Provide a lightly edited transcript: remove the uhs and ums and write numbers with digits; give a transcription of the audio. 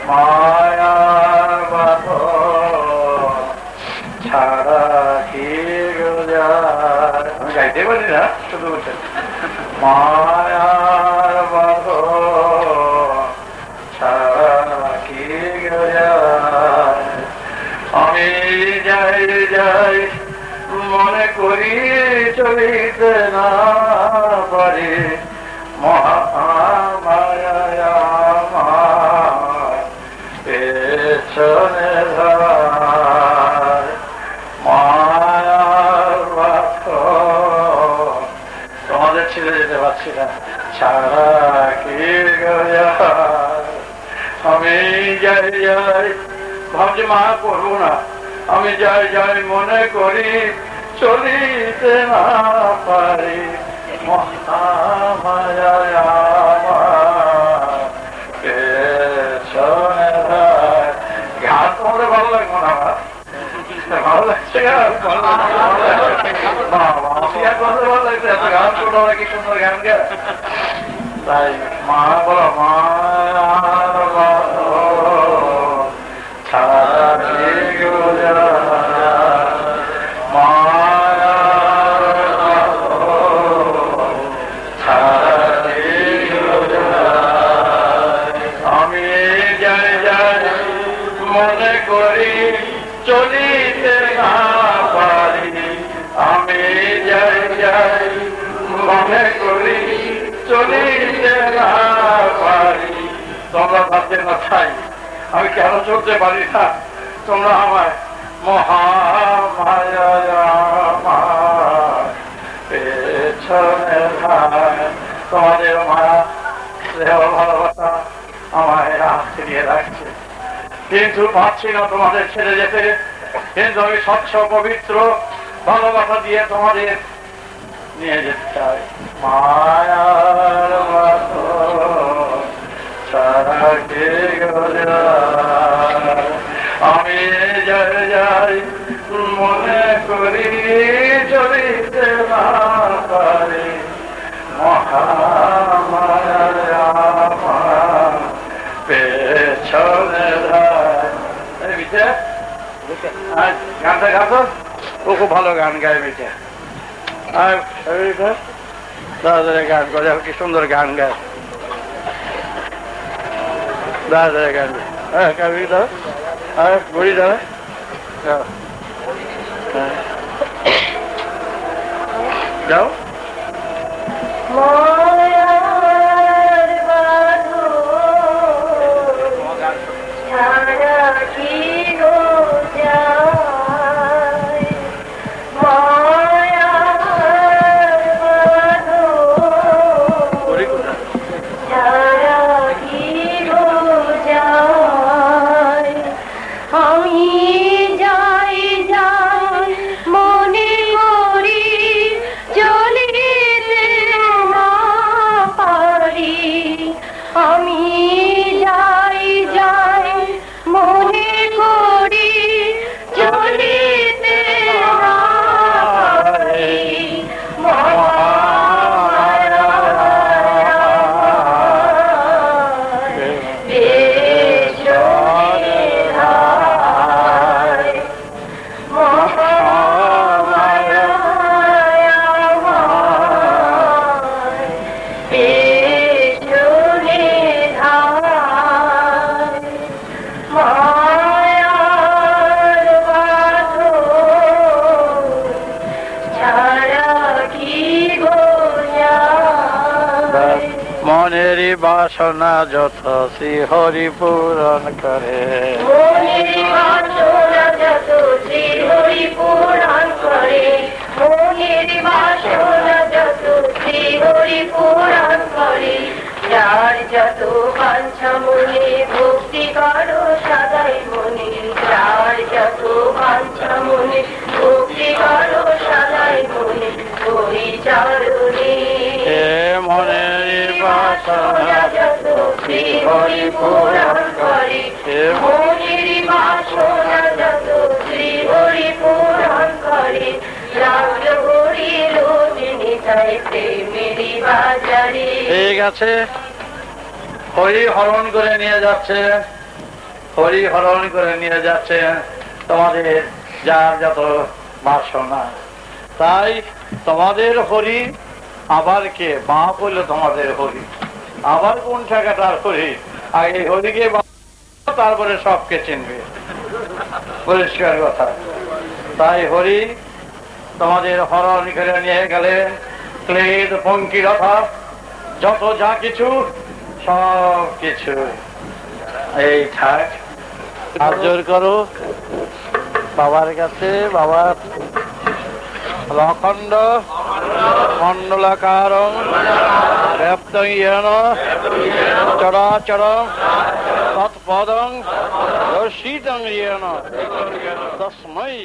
মায়ার বাঁধন ছাড়া কি গুজার। আমি গাইতে পারি না, শুধু বলতে মায়ার বাঁধন ছাড়া কি গুজার। আমি যাই যাই মনে করি চলিতে না পারি মহামায়া আমার পেছনে ধার। মায়ার বাঁধন তোমাদের ছেড়ে যেতে পারছি না ছাড়া কি গুজার। আমি যাই যাই ভাবছি মা করবো না, আমি যাই যাই মনে করি চলিতে না পারি মহামায়া আমার পেছনে ধার। গান তোমাদের ভালো লাগবো না? আমার ভালো লাগছে গান, ভালো লাগছে এত গান করো, কি সুন্দর গান গায়। তাই মা বলো মায়ার বাঁধন ছাড়া কি গুজার। মায়ার বাঁধন ছাড়া কি গুজার। আমি যাই যাই মনে করি চলিতে না পারি। আমি যাই যাই মনে করি চলিতে না পারি। তোমরা ভাবতে না চাই আমি কেন চলতে পারি না, তোমরা আমায় মহামায়া আমার পেছনে ধার। তোমাদের মায়া স্নেহ ভালোবাসা আমায় ফিরিয়ে রাখছে, কিন্তু পারছি না তোমাদের ছেড়ে যেতে। কিন্তু আমি স্বচ্ছ পবিত্র ভালোবাসা দিয়ে তোমাদের নিয়ে যেতে চাই। মায়ার বাঁধন ছাড়া কি গুজার। আমি যাই যাই মনে করি চলিতে না পারি মহামায়া আমার পেছনে ধার। গানটা গাছো, ও খুব ভালো গান গায় মিঠে। দাদা গান করে, কি সুন্দর গান গায় দাদা গান। হ্যাঁ কাবি দাও, হ্যাঁ বড়ি দাও, যাও। মনেরই বাসনা যত শ্রীহরি পূরণ করে। মনেরই বাসনা যত শ্রীহরি পূরণ করে। মনেরই বাসনা যত শ্রীহরি পূরণ করে। যার যত বাঞ্ছা মনে ভক্তি করো সদাই মনে। যার যত বাঞ্ছা মনে ভক্তি করো সদাই মনে। ওই চরণে মনেরই বাসনা যত শ্রীহরি পূরণ করে। মনেরই বাসনা যত শ্রীহরি পূরণ করে। রাজ্য হরি রোজ নিতাই প্রেমেরই বাজারে। ঠিক আছে। হরি হরণ করে নিয়ে যাচ্ছে, হরি হরণ করে নিয়ে যাচ্ছে তোমাদের যার যত বাসনা। তাই তোমাদের হরি আবার কে? বাপ হইল তোমাদের হরি, আবার কোন ঠেকাটার হরি? আগে হরিকে তারপরে সবকে চিনবে, পরিষ্কার কথা। তাই হরি তোমাদের হরণ করে নিয়ে গেলেন ক্লেদ পঙ্কিলতা, যত যা কিছু সব কিছু। এই থাক, হাত জোর করো বাবার কাছে। বাবা লখণ্ড মণ্ডলাকার ব্যাপ্তং येन চরাচরং তৎপদং দর্শিতং येन তস্मै